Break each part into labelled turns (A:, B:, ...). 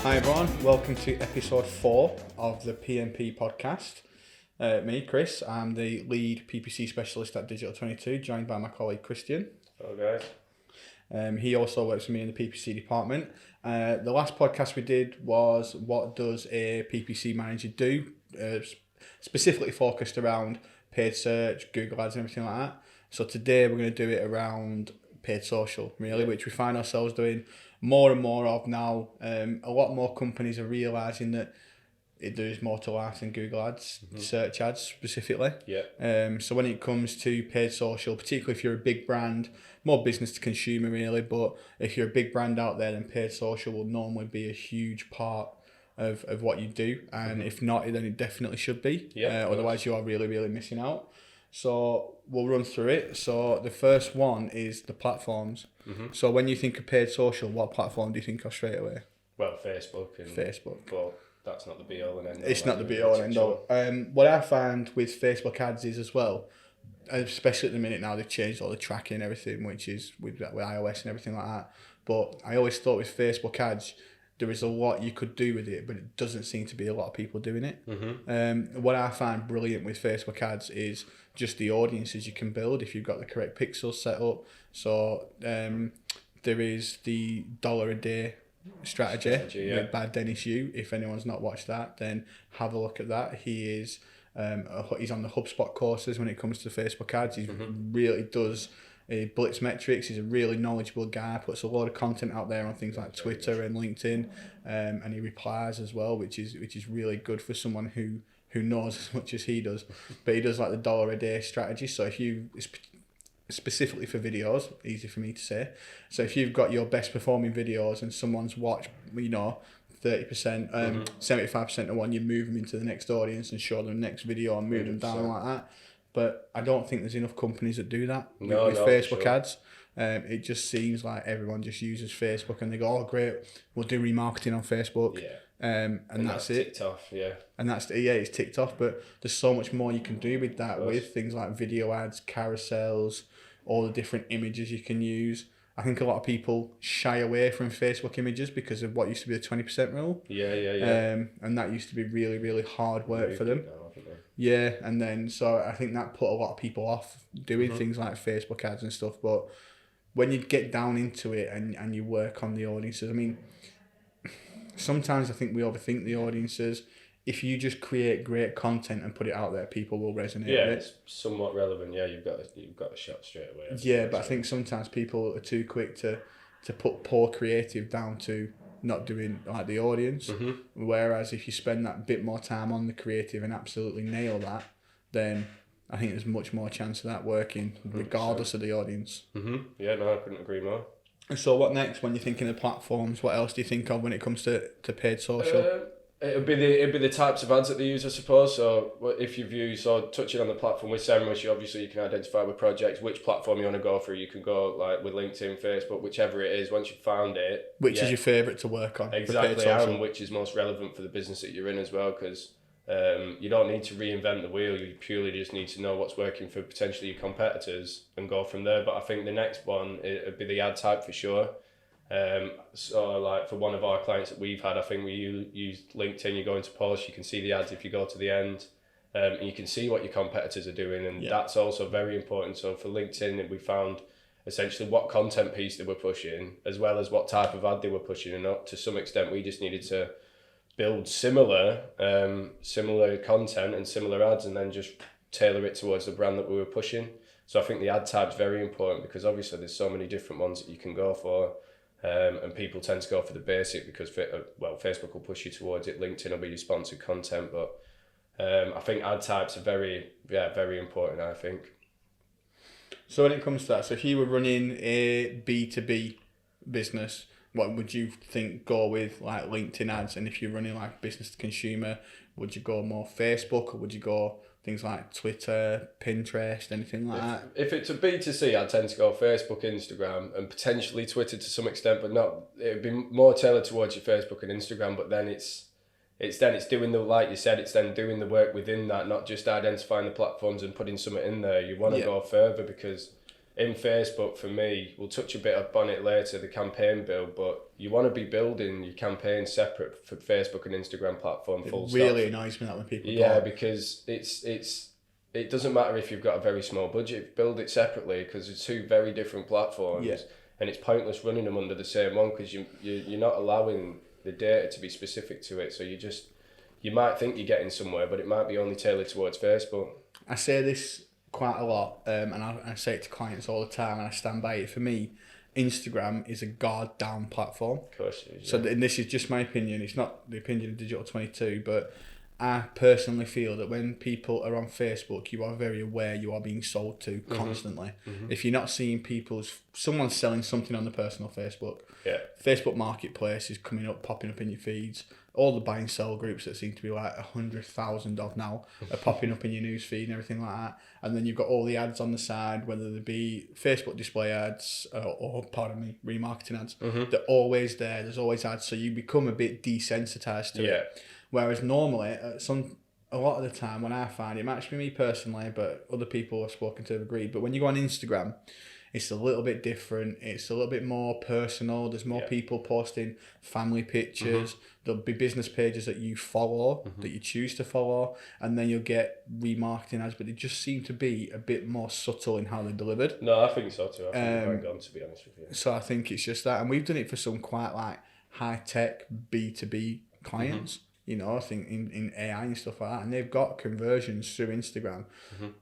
A: Hi everyone, welcome to episode 4 of the PMP podcast. Me, Chris, I'm the lead PPC specialist at Digital 22, joined by my colleague Christian.
B: Hello guys.
A: He also works with me in the PPC department. The last podcast we did was what does a PPC manager do, specifically focused around paid search, Google Ads and everything like that. So today we're going to do it around paid social, really, which we find ourselves doing more and more of now. A lot more companies are realising that there's more to life than Google Ads, search ads specifically. So when it comes to paid social, particularly if you're a big brand, more business to consumer really, but if you're a big brand out there, then paid social will normally be a huge part of what you do. And if not, then it definitely should be. Otherwise you are really missing out. So we'll run through it. So the first one is the platforms. So when you think of paid social, what platform do you think of straight away?
B: Well, Facebook. But that's not the be all and end all.
A: It's not the be all and end all. What I find with Facebook ads is as well, especially at the minute now, they've changed all the tracking and everything, which is with iOS and everything like that. But I always thought with Facebook ads, there is a lot you could do with it, but it doesn't seem to be a lot of people doing it. What I find brilliant with Facebook ads is just the audiences you can build if you've got the correct pixels set up. So there is the $1 a day strategy by Dennis Yu. If anyone's not watched that, then have a look at that. He is he's on the HubSpot courses when it comes to Facebook ads. He really does blitz metrics. He's a really knowledgeable guy, puts a lot of content out there on things like Twitter and LinkedIn, and he replies as well, which is really good for someone who knows as much as he does. But he does like the $1 a day strategy. So if you specifically for videos, easy for me to say, so if you've got your best performing videos and someone's watched 30%, 75% of one, you move them into the next audience and show them the next video and move 100%. Them down like that. But I don't think there's enough companies that do that with Facebook ads. It just seems like everyone just uses Facebook and they go, oh great, we'll do remarketing on Facebook. And that's it.
B: Ticked off,
A: and it's ticked off, but there's so much more you can do with that, with things like video ads, carousels, all the different images you can use. I think a lot of people shy away from Facebook images because of what used to be the 20% rule. And that used to be really hard work for them. And then so I think that put a lot of people off doing things like Facebook ads and stuff. But when you get down into it and you work on the audiences, I mean, sometimes I think we overthink the audiences. If you just create great content and put it out there, people will resonate with it.
B: It's somewhat relevant. You've got a shot straight away.
A: But I think sometimes people are too quick to put poor creative down to not doing like the audience. Whereas if you spend that bit more time on the creative and absolutely nail that, then I think there's much more chance of that working regardless of the audience.
B: Yeah, no, I couldn't agree more.
A: So what next when you're thinking of platforms? What else do you think of when it comes to paid social?
B: It'd be the types of ads that they use, I suppose. So if you view, touching on the platform with Semrush, you can identify with projects which platform you want to go through. You can go like with LinkedIn, Facebook, whichever it is. Once you've found it,
A: which is your favourite to work on?
B: Exactly, and which is most relevant for the business that you're in as well, because you don't need to reinvent the wheel. You purely just need to know what's working for potentially your competitors and go from there. But I think the next one would be the ad type for sure. So like for one of our clients that we've had, I think we used LinkedIn. You go into posts, you can see the ads if you go to the end, and you can see what your competitors are doing, and that's also very important. So for LinkedIn, we found essentially what content piece they were pushing, as well as what type of ad they were pushing, and to some extent we just needed to build similar content and similar ads, and then just tailor it towards the brand that we were pushing. So I think the ad type's very important, because obviously there's so many different ones that you can go for. And people tend to go for the basic because Facebook will push you towards it, LinkedIn will be your sponsored content, but I think ad types are very important, I think.
A: So when it comes to that, so if you were running a B2B business, what would you think go with like LinkedIn ads? And if you're running like business to consumer, would you go more Facebook, or would you go things like Twitter, Pinterest, anything like that?
B: If it's a B2C, I tend to go Facebook, Instagram, and potentially Twitter to some extent, but not. It'd be more tailored towards your Facebook and Instagram. But then it's doing the, like you said, it's then doing the work within that, not just identifying the platforms and putting something in there. You want to go further, because in Facebook, for me, we'll touch a bit upon it later, the campaign build, but you want to be building your campaign separate for Facebook and Instagram platform. Full
A: It
B: stop.
A: really annoys me that when people
B: Yeah,
A: go,
B: because it doesn't matter if you've got a very small budget, build it separately, because it's two very different platforms.
A: Yeah.
B: And it's pointless running them under the same one, because you're not allowing the data to be specific to it. So you might think you're getting somewhere, but it might be only tailored towards Facebook.
A: I say this quite a lot, and I say it to clients all the time, and I stand by it. For me, Instagram is a guard down platform.
B: Of course it is. Yeah.
A: So, and this is just my opinion. It's not the opinion of Digital 22, but I personally feel that when people are on Facebook, you are very aware you are being sold to constantly. If you're not seeing someone's selling something on the personal Facebook, Facebook Marketplace is popping up in your feeds. All the buy and sell groups that seem to be like 100,000 of now are popping up in your news feed and everything like that. And then you've got all the ads on the side, whether they be Facebook display ads or remarketing ads. They're always there. There's always ads. So you become a bit desensitized to it. Whereas normally, a lot of the time when I find it might just be me personally, but other people I've spoken to have agreed. But when you go on Instagram, it's a little bit different. It's a little bit more personal. There's more people posting family pictures. There'll be business pages that you follow, that you choose to follow, and then you'll get remarketing ads, but they just seem to be a bit more subtle in how they're delivered.
B: No, I think so too. I think they're bang on, to be honest with you.
A: So I think it's just that, and we've done it for some quite like high-tech B2B clients. You know, I think in AI and stuff like that, and they've got conversions through Instagram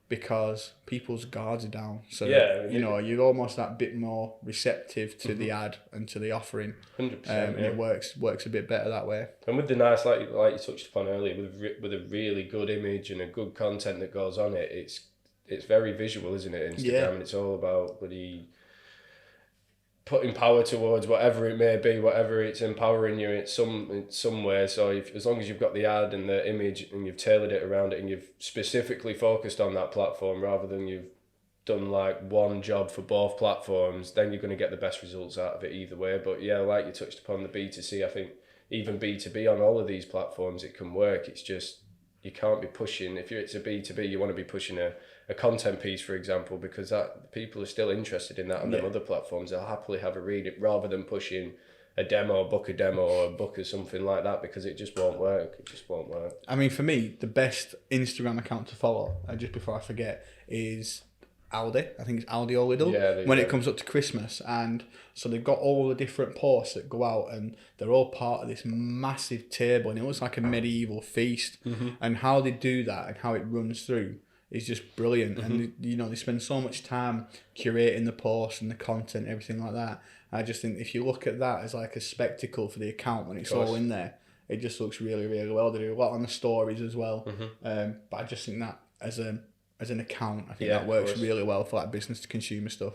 A: because people's guards are down. So, you know, you're almost that bit more receptive to the ad and to the offering.
B: 100%.
A: And it works a bit better that way.
B: And with the nice, like you touched upon earlier, with a really good image and a good content that goes on it, it's very visual, isn't it? Instagram, and it's all about bloody putting power towards whatever it may be, whatever it's empowering you in some way. So as long as you've got the ad and the image and you've tailored it around it and you've specifically focused on that platform rather than you've done like one job for both platforms, then you're going to get the best results out of it either way. But yeah, like you touched upon the B2C, I think even B2B on all of these platforms, it can work. It's just, you can't be pushing, if it's a B2B, you want to be pushing a content piece, for example, because that people are still interested in that on them other platforms. They'll happily have a read it rather than pushing a demo, book a demo or book or something like that, because it just won't work. It just won't work.
A: I mean, for me, the best Instagram account to follow, just before I forget, is Aldi. I think it's Aldi or Lidl, when it comes up to Christmas. And so they've got all the different posts that go out and they're all part of this massive table, and it looks like a medieval feast. And how they do that and how it runs through is just brilliant. And you know, they spend so much time curating the posts and the content, everything like that. I just think if you look at that as like a spectacle for the account when it's all in there, it just looks really, really well. They do a lot on the stories as well. But I just think that as an account, I think that works really well for like business to consumer stuff.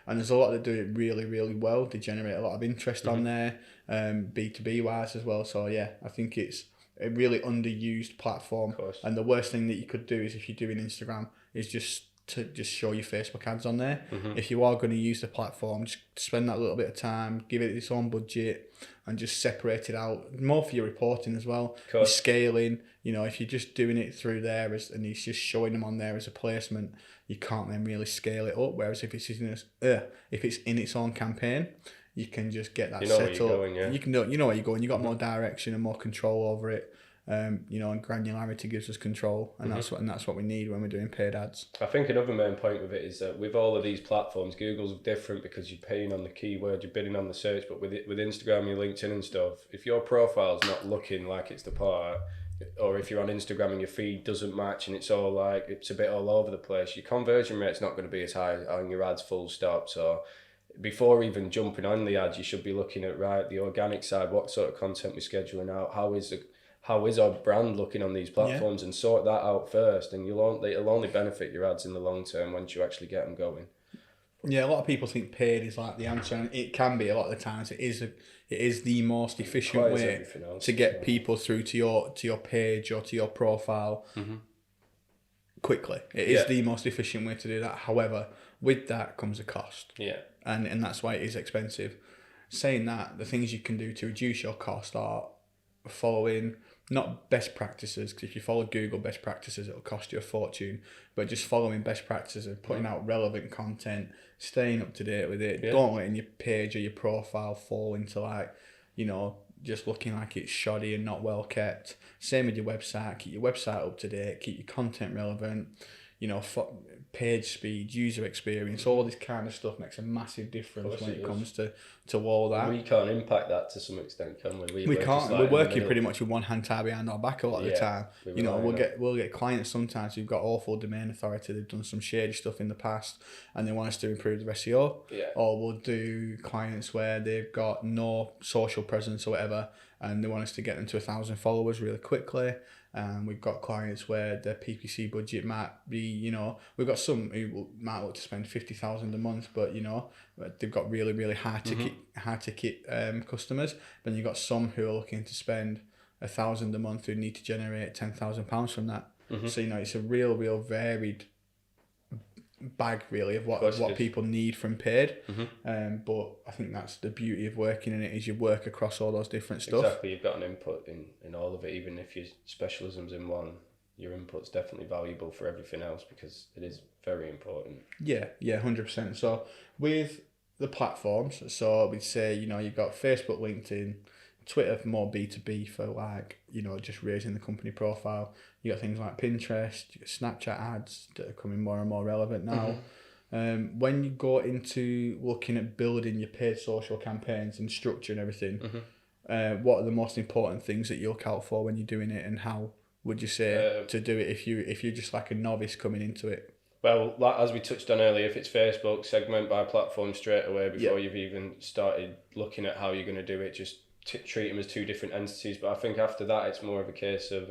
A: And there's a lot that do it really, really well. They generate a lot of interest on there, B2B wise as well. So yeah, I think it's a really underused platform. And the worst thing that you could do is, if you're doing Instagram, is just show your Facebook ads on there. If you are going to use the platform, just spend that little bit of time, give it its own budget, and just separate it out more for your reporting as well. Your scaling, you know, if you're just doing it through there and it's just showing them on there as a placement, you can't then really scale it up. Whereas if it's in its own campaign, you can just get that set up. You know where you're going. You got more direction and more control over it. You know, and granularity gives us control, and that's what we need when we're doing paid ads.
B: I think another main point with it is that with all of these platforms, Google's different because you're paying on the keyword, you're bidding on the search. But with Instagram, your LinkedIn and stuff, if your profile's not looking like it's the part, or if you're on Instagram and your feed doesn't match and it's all like it's a bit all over the place, your conversion rate's not going to be as high on your ads. Full stop. So before even jumping on the ads, you should be looking at the organic side. What sort of content we're scheduling out? How is our brand looking on these platforms, and sort that out first, and it'll only benefit your ads in the long term once you actually get them going.
A: Yeah, a lot of people think paid is like the answer, and it can be a lot of the times. It is the most efficient way to get people through to your page or to your profile quickly. It is the most efficient way to do that. However, with that comes a cost. Yeah, and that's why it is expensive. Saying that, the things you can do to reduce your cost are following not best practices, because if you follow Google best practices, it'll cost you a fortune, but just following best practices and putting out relevant content, staying up to date with it. Don't letting your page or your profile fall into like, you know, just looking like it's shoddy and not well kept. Same with your website. Keep your website up to date, keep your content relevant, you know, page speed, user experience, all this kind of stuff makes a massive difference when it comes to all that.
B: We can't impact that to some extent, can we?
A: We can't. We're working pretty much with one hand tied behind our back a lot of the time. You know, we'll get clients sometimes who've got awful domain authority. They've done some shady stuff in the past, and they want us to improve the SEO.
B: Yeah.
A: Or we'll do clients where they've got no social presence or whatever, and they want us to get them to 1,000 followers really quickly. We've got clients where their PPC budget might be, you know, we've got some who might look to spend 50,000 a month, but you know, they've got really, really high ticket customers. Then you've got some who are looking to spend 1,000 a month who need to generate £10,000 from that. So, you know, it's a real varied bag really of what people need from paid. But I think that's the beauty of working in it, is you work across all those different stuff.
B: Exactly, you've got an input in all of it. Even if your specialism's in one, your input's definitely valuable for everything else, because it is very important. Yeah,
A: 100%. So with the platforms, so we'd say, you know, you've got Facebook, LinkedIn, Twitter for more B2B for like, you know, just raising the company profile. You got things like Pinterest, you got Snapchat ads that are coming more and more relevant now. When you go into looking at building your paid social campaigns and structure and everything, what are the most important things that you look out for when you're doing it, and how would you say to do it if you're just like a novice coming into it?
B: Well, like, as we touched on earlier, if it's Facebook, segment by platform straight away before you've even started looking at how you're going to do it. Just treat them as two different entities. But I think after that, it's more of a case of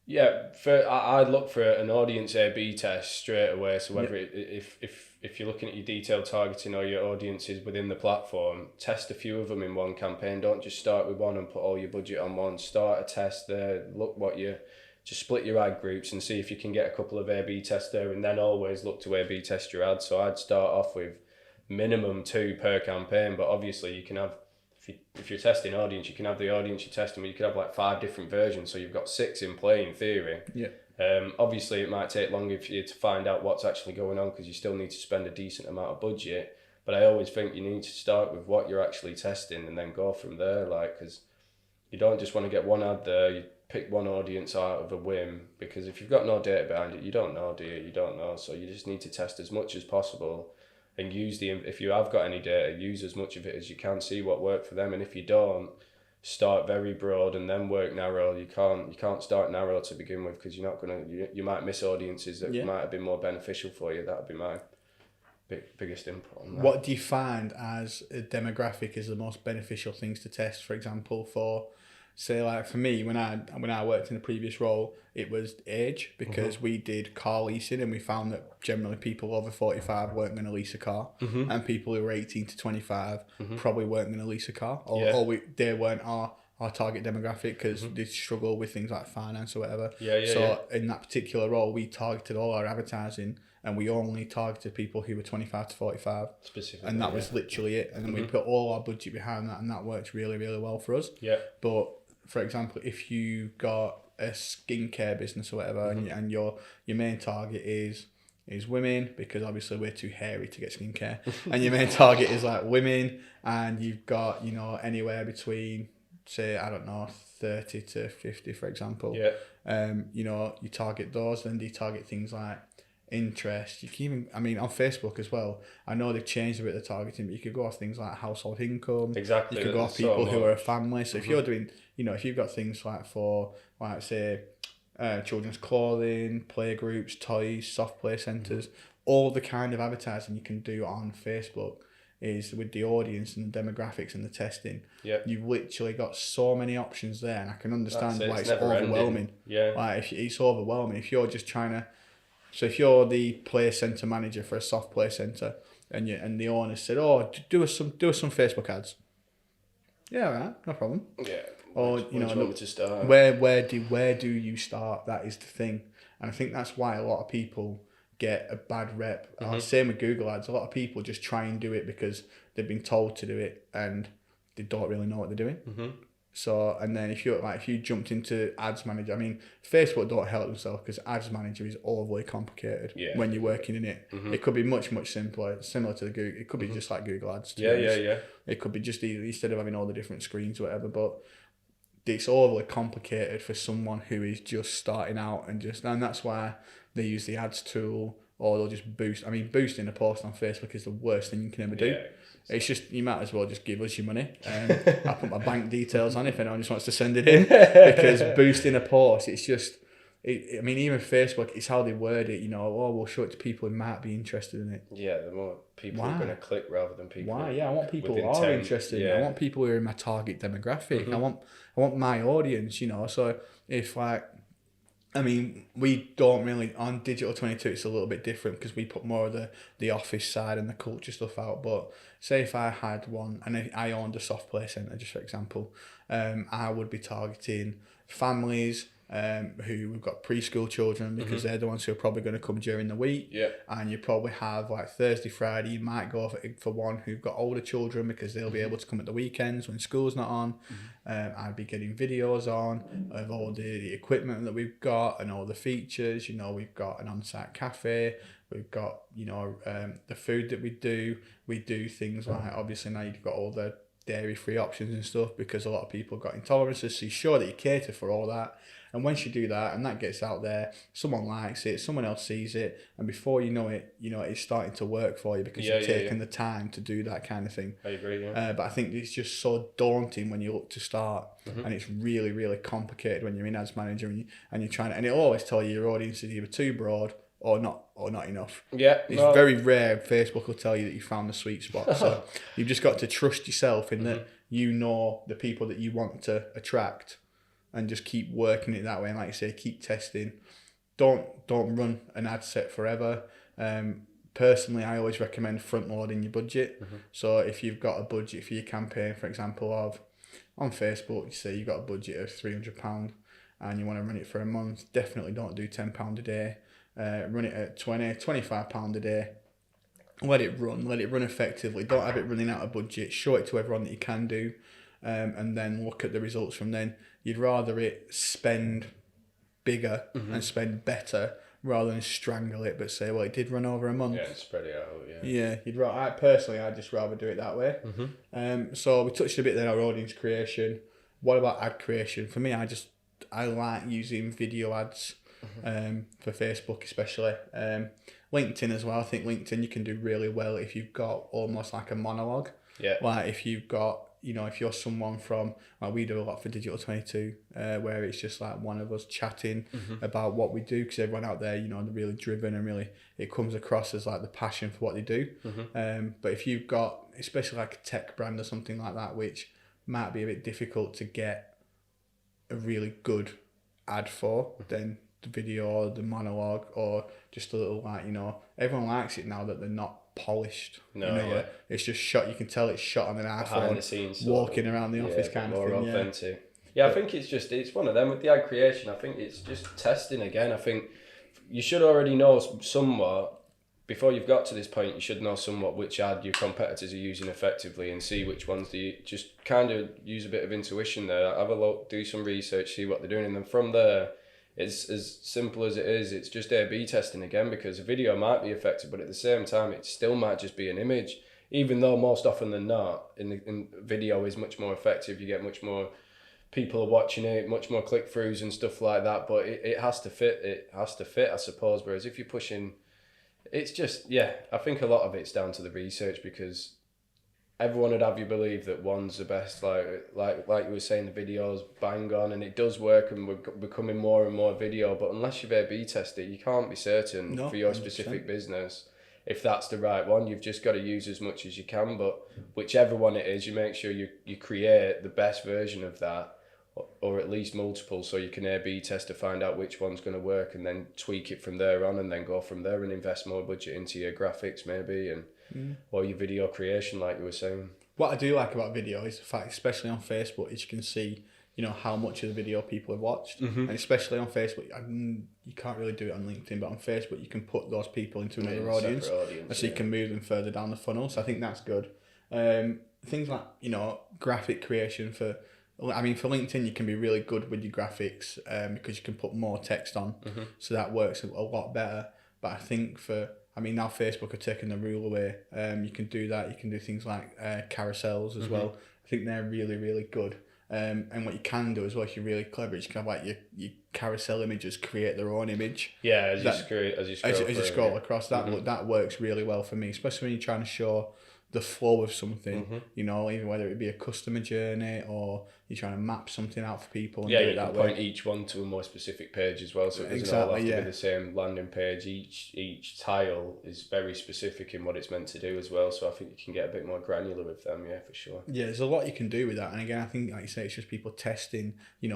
B: I'd look for an audience A/B test straight away. So whether if you're looking at your detailed targeting or your audiences within the platform, test a few of them in one campaign. Don't just start with one and put all your budget on one. Start a test there. Look just split your ad groups and see if you can get a couple of A/B tests there, and then always look to A/B test your ads. So I'd start off with minimum 2 per campaign, but obviously you can have, if you're testing audience, you can have the audience you're testing, but you could have like 5 different versions, so you've got 6 in play in theory. Obviously it might take longer for you to find out what's actually going on, because you still need to spend a decent amount of budget, but I always think you need to start with what you're actually testing and then go from there, like, because you don't just want to get one ad there, you pick one audience out of a whim, because if you've got no data behind it, you don't know, do you? You don't know, so you just need to test as much as possible. And if you have got any data, use as much of it as you can, see what worked for them. And if you don't, start very broad and then work narrow. You can't start narrow to begin with, because you might miss audiences that might have been more beneficial for you. That would be my biggest input on that.
A: What do you find as a demographic is the most beneficial things to test? For example, for say like for me, when I worked in the previous role, it was age, because we did car leasing, and we found that generally people over 45 weren't going to lease a car, and people who were 18 to 25 probably weren't going to lease a car, or they weren't our target demographic, because they struggle with things like finance or whatever. In that particular role, we targeted all our advertising, and we only targeted people who were 25 to 45 specifically, and that was literally it. And then we put all our budget behind that, and that worked really, really well for us. But for example, if you got a skincare business or whatever, and your main target is women, because obviously we're too hairy to get skincare, and your main target is like women, and you've got, you know, anywhere between, say, I don't know, 30 to 50, for example. You know, you target those, then you target things like interest. You can even, I mean, on Facebook as well, I know they've changed a bit of the targeting, but you could go off things like household income.
B: Exactly.
A: You could go off people who are a family. So if you're doing, you know, if you've got things like for, like say, children's clothing, play groups, toys, soft play centres, all the kind of advertising you can do on Facebook is with the audience and the demographics and the testing. You've literally got so many options there, and I can understand why it's overwhelming. Like, it's overwhelming if you're just trying to. So if you're the play centre manager for a soft play centre, and the owner said, "Oh, do us some Facebook ads." Yeah, right, no problem. Or you know, look, to start. Where do you start? That is the thing, and I think that's why a lot of people get a bad rep. Same with Google ads. A lot of people just try and do it because they've been told to do it, and they don't really know what they're doing. So, and then if you jumped into ads manager, I mean, Facebook don't help themselves because ads manager is overly complicated when you're working in it. It could be much simpler, similar to the Google. It could be just like Google Ads.
B: Yeah.
A: It could be just easy instead of having all the different screens or whatever. But it's overly complicated for someone who is just starting out and that's why they use the ads tool, or they'll just boost. I mean, boosting a post on Facebook is the worst thing you can ever do. Yeah. It's just, you might as well just give us your money. I put my bank details on if anyone just wants to send it in, because boosting a post, it's just, I mean, even Facebook, it's how they word it, we'll show it to people who might be interested in it.
B: Yeah, the more people are going to click rather than people.
A: Why? Yeah, I want people who are interested. I want people who are in my target demographic. I want my audience, So if we don't really, on Digital 22, it's a little bit different because we put more of the office side and the culture stuff out. But say if I had one, and I owned a soft play centre, just for example, I would be targeting families who we've got preschool children, because they're the ones who are probably going to come during the week.
B: Yeah.
A: And you probably have like Thursday, Friday, you might go for one who've got older children because they'll be able to come at the weekends when school's not on. I'd be getting videos on of all the equipment that we've got and all the features. We've got an on-site cafe. We've got, the food that we do. We do things like, obviously now you've got all the dairy-free options and stuff because a lot of people got intolerances. So you're sure that you cater for all that. And once you do that and that gets out there, someone likes it, someone else sees it, and before you know it, it's starting to work for you because you've taken the time to do that kind of thing.
B: I agree, yeah.
A: But I think it's just so daunting when you look to start, and it's really, really complicated when you're in Ads Manager and you're trying to, and it'll always tell you your audience is either too broad or not enough.
B: Yeah.
A: It's very rare Facebook will tell you that you found the sweet spot. So you've just got to trust yourself in that the people that you want to attract, and just keep working it that way. And like you say, keep testing. Don't run an ad set forever. Personally, I always recommend front loading your budget. So if you've got a budget for your campaign, for example, on Facebook, you say you've got a budget of £300 and you want to run it for a month, definitely don't do £10 a day. Run it at £25 a day. Let it run effectively. Don't have it running out of budget. Show it to everyone that you can do, and then look at the results from then. You'd rather it spend bigger and spend better rather than strangle it, but say, well, it did run over a month.
B: Yeah, spread it out,
A: Yeah, I'd just rather do it that way. So we touched a bit there on audience creation. What about ad creation? For me, I like using video ads for Facebook especially. LinkedIn as well. I think LinkedIn you can do really well if you've got almost like a monologue.
B: Yeah.
A: Like if you've got, if you're someone from, we do a lot for Digital 22, where it's just like one of us chatting about what we do, because everyone out there, they're really driven and really, it comes across as like the passion for what they do. But if you've got, especially like a tech brand or something like that, which might be a bit difficult to get a really good ad for, then the video or the monologue or just a little everyone likes it now that they're not polished. It's just shot. You can tell it's shot on an iPhone,
B: behind the scenes,
A: walking around the office kind of thing.
B: More authentic. Yeah, I think it's one of them with the ad creation. I think it's just testing again. I think you should already know somewhat before you've got to this point. You should know somewhat which ad your competitors are using effectively and see which ones do you just kind of use a bit of intuition there. Have a look, do some research, see what they're doing, and then from there. It's as simple as it is. It's just A/B testing again, because a video might be effective, but at the same time, it still might just be an image. Even though most often than not, in video is much more effective. You get much more people are watching it, much more click throughs and stuff like that. But it has to fit. It has to fit, I suppose. Whereas if you're pushing, it's just I think a lot of it's down to the research, because everyone would have you believe that one's the best, like you were saying, the video's bang on, and it does work, and we're becoming more and more video. But unless you've A/B tested, you can't be certain for your 100%. Specific business if that's the right one. You've just got to use as much as you can. But whichever one it is, you make sure you create the best version of that, or at least multiple, so you can A/B test to find out which one's going to work, and then tweak it from there on, and then go from there and invest more budget into your graphics maybe and. Or your video creation, like you were saying. What I do like about video is the fact, especially on Facebook, is you can see, how much of the video people have watched, and especially on Facebook, you can't really do it on LinkedIn, but on Facebook you can put those people into another audience, and so you can move them further down the funnel. So I think that's good. Things like graphic creation for
A: I mean, for LinkedIn, you can be really good with your graphics because you can put more text on, so that works a lot better. But I think now Facebook are taking the rule away. You can do that. You can do things like carousels as well. I think they're really, really good. And what you can do as well, if you're really clever, is you can have like your carousel images create their own image.
B: Yeah, as you scroll
A: across, that works really well for me, especially when you're trying to show the flow of something, even whether it be a customer journey or you're trying to map something out for people and do it that way.
B: Point each one to a more specific page as well, so it doesn't all have to be the same landing page. Each tile is very specific in what it's meant to do as well, so I think you can get a bit more granular with them, for sure.
A: Yeah, there's a lot you can do with that, and again, I think, like you say, it's just people testing,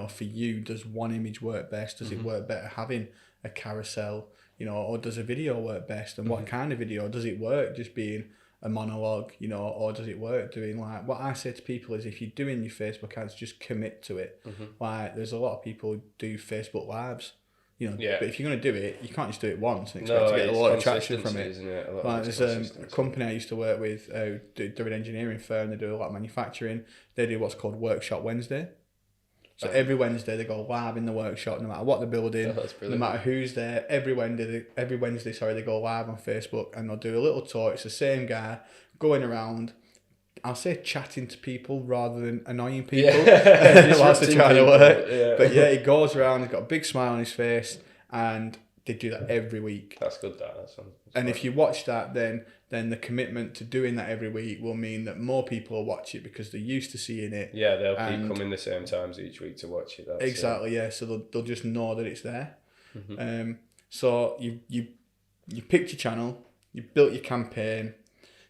A: for you, does one image work best? Does it work better having a carousel, or does a video work best? And what kind of video? Does it work just being a monologue, or does it work doing like, what I say to people is, if you're doing your Facebook ads, just commit to it. Like, there's a lot of people who do Facebook lives, but if you're going to do it, you can't just do it once and expect to get a lot of traction from it.
B: Isn't it?
A: Like, there's a company I used to work with, they're an engineering firm, they do a lot of manufacturing, they do what's called Workshop Wednesday. So every Wednesday they go live in the workshop, no matter what they're building, no matter who's there. Every Wednesday, they go live on Facebook and they'll do a little tour. It's the same guy going around, I'll say chatting to people rather than annoying people whilst they're trying to work. Yeah. But he goes around, he's got a big smile on his face, and they do that every week.
B: That's good. That's
A: and if you watch that, then the commitment to doing that every week will mean that more people will watch it because they're used to seeing it.
B: Yeah, they'll keep coming the same times each week to watch it.
A: Exactly, yeah. So they'll just know that it's there. So you picked your channel, you built your campaign,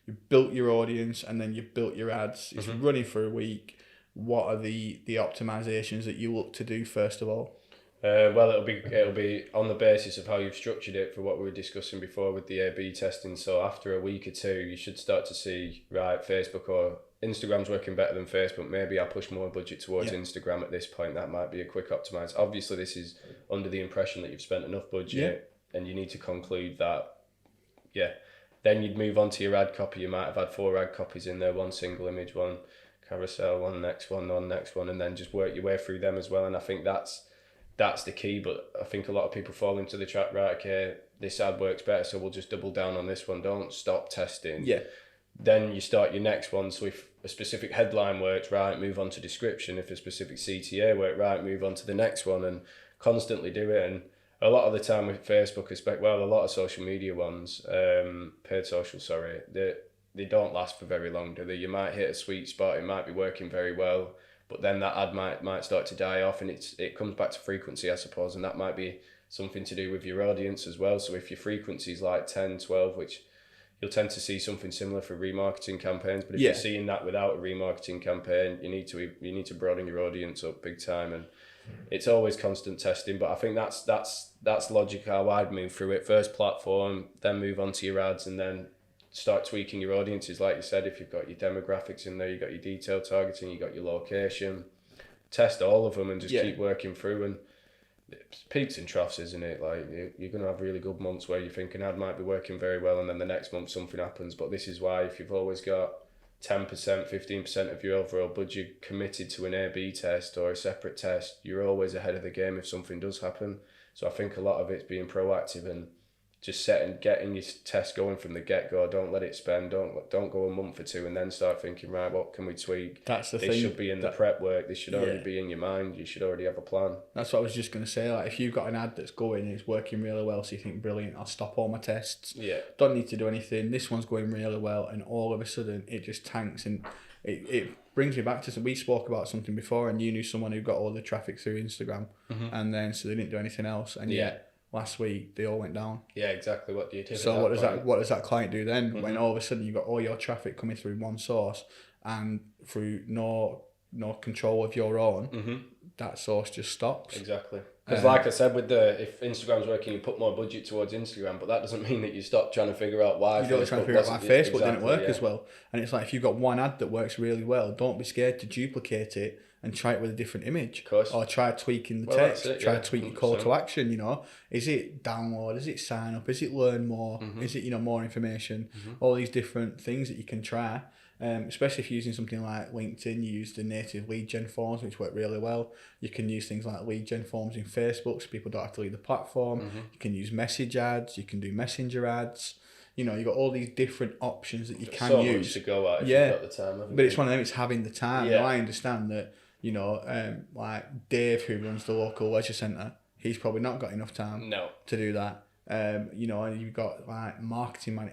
A: you built your audience, and then you built your ads. It's running for a week. What are the optimizations that you look to do first of all?
B: Well, it'll be on the basis of how you've structured it for what we were discussing before with the A/B testing. So after a week or two, you should start to see, right, Facebook or Instagram's working better than Facebook. Maybe I'll push more budget towards Instagram at this point. That might be a quick optimize. Obviously, this is under the impression that you've spent enough budget and you need to conclude that, Then you'd move on to your ad copy. You might have had 4 ad copies in there, one single image, one carousel, one next one, and then just work your way through them as well. And I think that's the key. But I think a lot of people fall into the trap, right, okay, this ad works better, so we'll just double down on this one. Don't stop testing.
A: Yeah.
B: Then you start your next one. So if a specific headline works, right, move on to description. If a specific CTA worked, right, move on to the next one, and constantly do it. And a lot of the time with Facebook, a lot of social media ones, paid social, they don't last for very long, do they? You might hit a sweet spot, it might be working very well, but then that ad might start to die off, and it comes back to frequency, I suppose, and that might be something to do with your audience as well. So if your frequency is like 10, 12, which you'll tend to see something similar for remarketing campaigns, but if you're seeing that without a remarketing campaign, you need to broaden your audience up big time. And it's always constant testing, but I think that's logic how I'd move through it. First platform, then move on to your ads, and then start tweaking your audiences. Like you said, if you've got your demographics in there, you've got your detail targeting, you've got your location, test all of them and just keep working through. And it's peaks and troughs, isn't it? Like, you're going to have really good months where you think an ad might be working very well, and then the next month something happens. But this is why, if you've always got 10%, 15% of your overall budget committed to an A/B test or a separate test, you're always ahead of the game if something does happen. So I think a lot of it's being proactive and just getting your test going from the get-go. Don't let it spend. Don't go a month or two and then start thinking, right, what can we tweak?
A: That's the thing.
B: This should be in the prep work. This should already be in your mind. You should already have a plan.
A: That's what I was just going to say. Like, if you've got an ad that's going and it's working really well, so you think, brilliant, I'll stop all my tests.
B: Yeah.
A: Don't need to do anything. This one's going really well, and all of a sudden it just tanks. And it brings me back to, we spoke about something before, and you knew someone who got all the traffic through Instagram, and then so they didn't do anything else, and yet last week they all went down.
B: Yeah, exactly. What do you do?
A: So what does that client do then, when all of a sudden you've got all your traffic coming through one source and through no control of your own, that source just stops.
B: Exactly. Because like I said, if Instagram's working, you put more budget towards Instagram, but that doesn't mean that you stop trying to figure out why.
A: You don't try to figure out why Facebook didn't work as well. And it's like, if you've got one ad that works really well, don't be scared to duplicate it and try it with a different image.
B: Of course.
A: Or try tweaking the text, try tweaking call to action, Is it download? Is it sign up? Is it learn more? Is it, more information? All these different things that you can try. Especially if you're using something like LinkedIn, you use the native lead gen forms, which work really well. You can use things like lead gen forms in Facebook, so people don't have to leave the platform. You can use message ads, you can do messenger ads. You know, you've got all these different options that you can
B: so
A: use.
B: much to go at if you've got the time, haven't
A: But
B: you?
A: it's one of them, it's having the time.
B: Yeah.
A: Now, I understand that, you know, like Dave, who runs the local leisure centre, he's probably not got enough time to do that. You know, and you've got like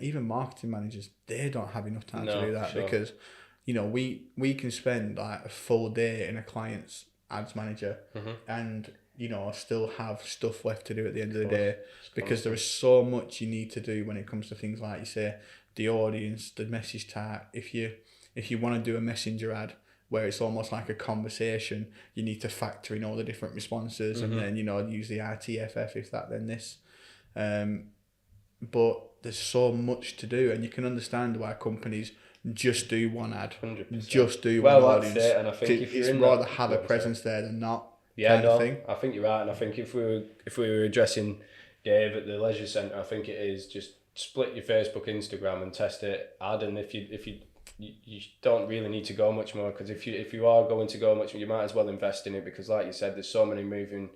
A: even marketing managers, they don't have enough time to do that because, you know, we can spend like a full day in a client's ads manager and, you know, still have stuff left to do at the end of the day because there is so much you need to do when it comes to things like, you say, the audience, the message tag. If you want to do a messenger ad where it's almost like a conversation, you need to factor in all the different responses and then, you know, use the RTFF if that then this. But there's so much to do, and you can understand why companies just do one ad,
B: 100%.
A: just do one audience.
B: That's it, and I think if you're
A: rather have a presence there than not. Of thing.
B: I think you're right, and I think if we were addressing Dave at the leisure centre, I think it is just split your Facebook, Instagram, and test it ad. And if you don't really need to go much more, because if you are going to go much more, you might as well invest in it, because like you said, there's so many moving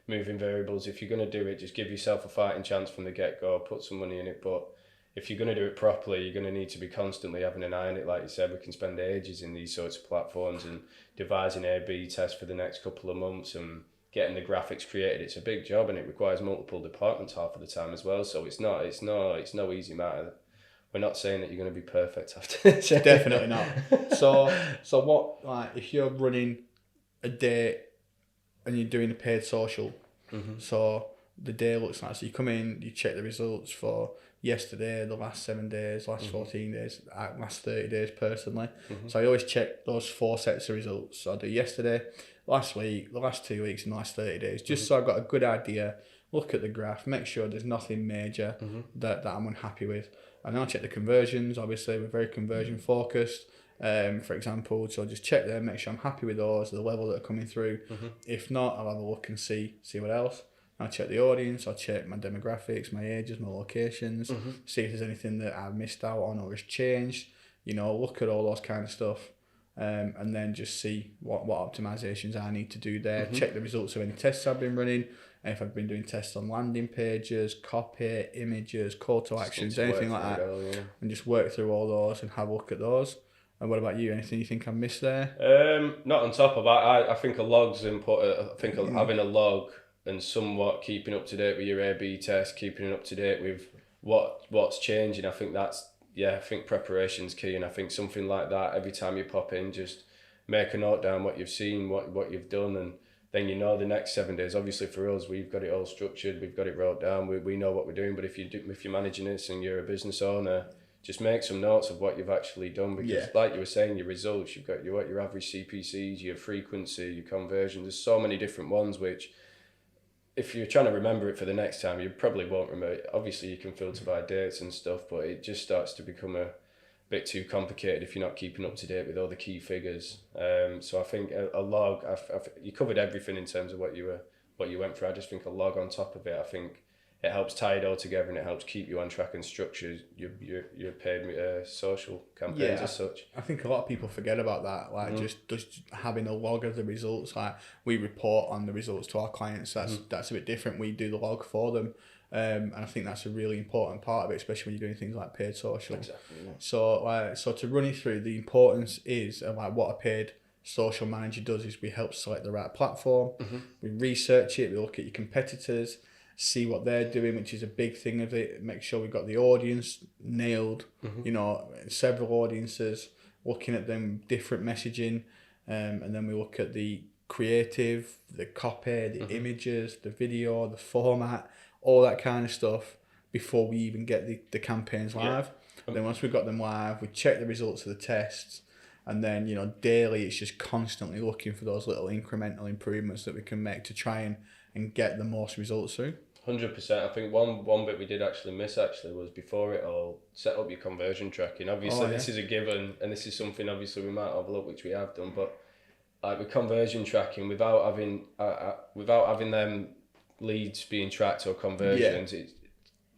B: variables. If you're going to do it, just give yourself a fighting chance from the get-go, put some money in it. But if you're going to do it properly, you're going to need to be constantly having an eye on it. Like you said, we can spend ages in these sorts of platforms and devising A/B tests for the next couple of months and getting the graphics created. It's a big job, and it requires multiple departments half of the time as well. So it's no easy matter. We're not saying that you're going to be perfect after this.
A: Definitely not. So what, like, if you're running a day and you're doing a paid social, so the day looks like, so you come in, you check the results for yesterday, the last 7 days, last 14 days, last 30 days personally. So I always check those 4 sets of results. So I do yesterday, last week, the last 2 weeks, and the last 30 days, just so I've got a good idea, look at the graph, make sure there's nothing major that I'm unhappy with. And then I'll check the conversions. Obviously, we're very conversion focused. For example, so I'll just check them, make sure I'm happy with those, the level that are coming through. If not, I'll have a look and see what else. I'll check the audience, I'll check my demographics, my ages, my locations, see if there's anything that I've missed out on or has changed. You know, look at all those kind of stuff, and then just see what optimizations I need to do there. Check the results of any tests I've been running, and if I've been doing tests on landing pages, copy, images, call to actions, anything like that, and just work through all those and have a look at those. And what about you? Anything you think I missed there?
B: Not on top of that. I think a log's important. I think having a log and somewhat keeping up to date with your A/B test, keeping up to date with what's changing. I think I think preparation's key, and I think something like that, every time you pop in, just make a note down what you've seen, what you've done, and then you know the next 7 days. Obviously for us, we've got it all structured, we've got it wrote down, we know what we're doing. But if you're managing this and you're a business owner, just make some notes of what you've actually done, because like you were saying, your results, you've got your average CPCs, your frequency, your conversion. There's so many different ones which, if you're trying to remember it for the next time, you probably won't remember it. Obviously you can filter by dates and stuff, but it just starts to become a bit too complicated if you're not keeping up to date with all the key figures. So I think a log, you covered everything in terms of what you went through. I just think a log on top of it, I think it helps tie it all together, and it helps keep you on track and structure your paid social campaigns as such.
A: I think a lot of people forget about that, like just having a log of the results. Like, we report on the results to our clients. That's a bit different. We do the log for them, and I think that's a really important part of it, especially when you're doing things like paid social.
B: Exactly. Yeah.
A: So to run you through, the importance is of like what a paid social manager does is we help select the right platform. We research it. We look at your competitors, see what they're doing, which is a big thing of it. Make sure we've got the audience nailed, you know, several audiences, looking at them, different messaging, and then we look at the creative, the copy, the images, the video, the format, all that kind of stuff before we even get the campaigns live. And then once we've got them live, we check the results of the tests, and then, you know, daily it's just constantly looking for those little incremental improvements that we can make to try and get the most results through.
B: 100%. I think one bit we did actually miss was before it all, set up your conversion tracking. Obviously this is a given, and this is something obviously we might overlook, which we have done, but like with conversion tracking, without having them leads being tracked or conversions,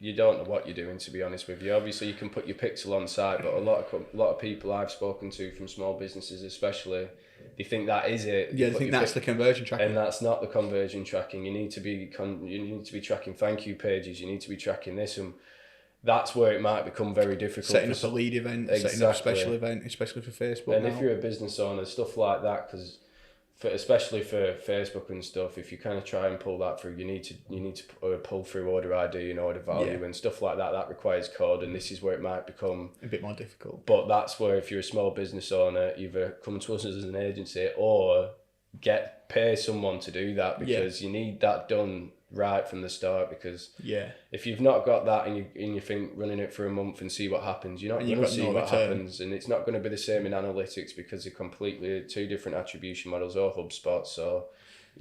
B: you don't know what you're doing, to be honest with you. Obviously, you can put your pixel on site, but a lot of people I've spoken to from small businesses, especially, they think that is it.
A: Yeah, they think that's the conversion tracking,
B: and that's not the conversion tracking. You need to be tracking thank you pages. You need to be tracking this, and that's where it might become very difficult.
A: Setting up a lead event, setting up a special event, especially for Facebook.
B: And if you're a business owner, stuff like that, because especially for Facebook and stuff, if you kind of try and pull that through, you need to pull through order ID and order value and stuff like that. That requires code, and this is where it might become
A: a bit more difficult.
B: But that's where, if you're a small business owner, either come to us as an agency or pay someone to do that, because you need that done right from the start. Because if you've not got that and you think running it for a month and see what happens, you're not going to see what happens, and it's not going to be the same in analytics, because they're completely two different attribution models or HubSpot. So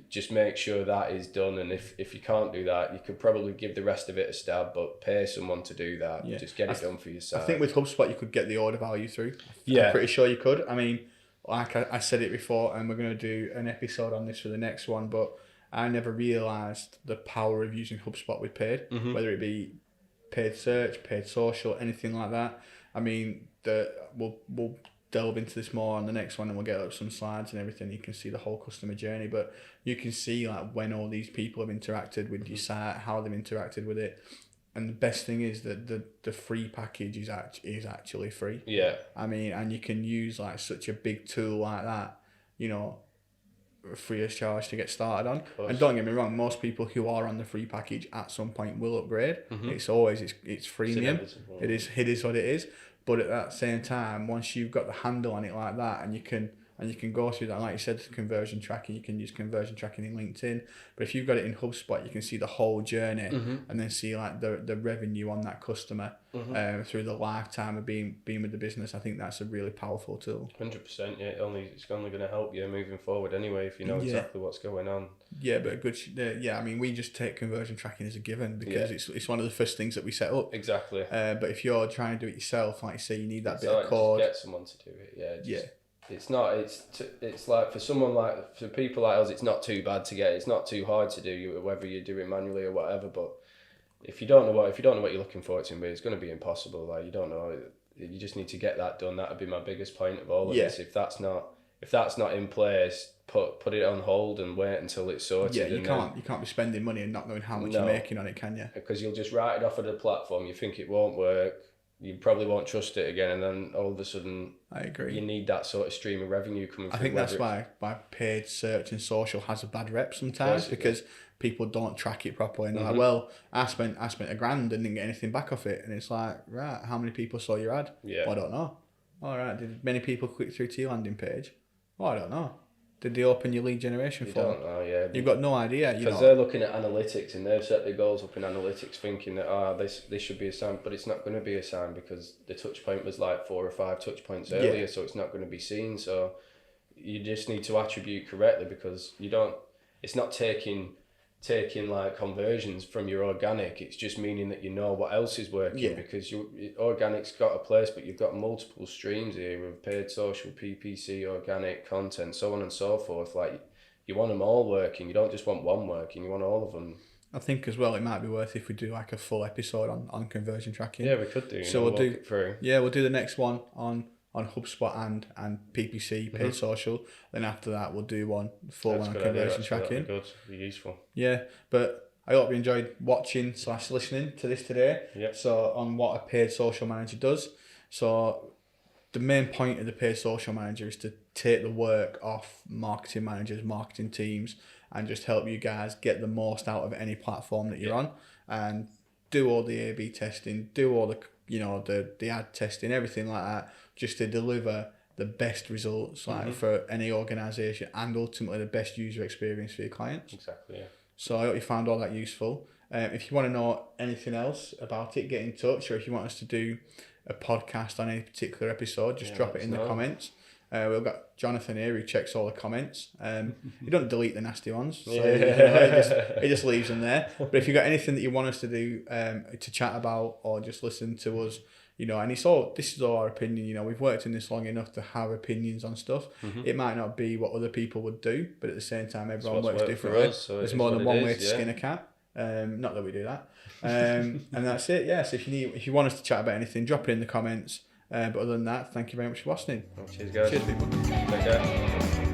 B: just make sure that is done, and if you can't do that, you could probably give the rest of it a stab, but pay someone to do that. Just get it done for yourself.
A: I think with HubSpot you could get the order value through. I'm pretty sure you could. I mean, like I said it before, and we're going to do an episode on this for the next one, but I never realised the power of using HubSpot with paid, whether it be paid search, paid social, anything like that. I mean, we'll delve into this more on the next one, and we'll get up some slides and everything. You can see the whole customer journey, but you can see like when all these people have interacted with your site, how they've interacted with it. And the best thing is that the free package is actually free.
B: Yeah.
A: I mean, and you can use like such a big tool like that, free of charge to get started on. And don't get me wrong, most people who are on the free package at some point will upgrade. It's always it's freemium. It is what it is. But at that same time, once you've got the handle on it like that, and you can go through that, like you said, conversion tracking, you can use conversion tracking in LinkedIn. But if you've got it in HubSpot, you can see the whole journey and then see like the revenue on that customer through the lifetime of being with the business. I think that's a really powerful tool.
B: 100%. Yeah, it's only going to help you moving forward anyway, if you know exactly what's going on.
A: Yeah, but I mean, we just take conversion tracking as a given, because it's one of the first things that we set up.
B: Exactly.
A: But if you're trying to do it yourself, like you say, you need that bit of code.
B: Just get someone to do it. It's not. It's like for people like us, it's not too bad to get. It's not too hard to do, whether you do it manually or whatever. But if you don't know what you're looking for, it's going to be impossible. Like, you don't know. You just need to get that done. That would be my biggest point of all of this. If that's not in place, put it on hold and wait until it's sorted.
A: Yeah, you can't be spending money and not knowing how much you're making on it, can you?
B: Because you'll just write it off of the platform. You think it won't work. You probably won't trust it again, and then all of a sudden,
A: I agree.
B: You need that sort of stream of revenue coming through.
A: I think that's why paid search and social has a bad rep sometimes, because people don't track it properly, and they're like, well, I spent $1,000 and didn't get anything back off it, and it's like, right, how many people saw your ad?
B: Yeah.
A: Well, I don't know. All right, did many people click through to your landing page? Oh, I don't know. Did they open your lead generation form?
B: You don't know, yeah.
A: You've got no idea.
B: Because they're looking at analytics, and they've set their goals up in analytics, thinking that this should be assigned, but it's not going to be assigned, because the touch point was like 4 or 5 touch points earlier, so it's not going to be seen. So you just need to attribute correctly, because it's not taking like conversions from your organic. It's just meaning that you know what else is working, because organic's got a place, but you've got multiple streams here of paid social, PPC, organic content, so on and so forth. Like, you want them all working. You don't just want one working. You want all of them.
A: I think as well, it might be worth if we do like a full episode on conversion tracking.
B: Yeah, we could do.
A: So we'll do it through. Yeah, we'll do the next one on HubSpot and PPC, paid social. Then after that, we'll do one full on conversion tracking.
B: That'd be useful.
A: Yeah, but I hope you enjoyed watching / listening to this today.
B: Yep.
A: So on what a paid social manager does. So the main point of the paid social manager is to take the work off marketing managers, marketing teams, and just help you guys get the most out of any platform that you're on, and do all the A/B testing, do all the the ad testing, everything like that, just to deliver the best results for any organisation, and ultimately the best user experience for your clients.
B: Exactly, yeah.
A: So I hope you found all that useful. If you want to know anything else about it, get in touch, or if you want us to do a podcast on any particular episode, just drop it in the comments. We've got Jonathan here who checks all the comments. He don't delete the nasty ones, so he just leaves them there. But if you've got anything that you want us to do, to chat about, or just listen to us, and this is all our opinion. We've worked in this long enough to have opinions on stuff. It might not be what other people would do, but at the same time, everyone works differently. There's more than one way to skin a cat. Not that we do that. And that's it. Yeah. So if you want us to chat about anything, drop it in the comments. But other than that, thank you very much for listening.
B: Well, cheers, guys.
A: Cheers, people.
B: Take care.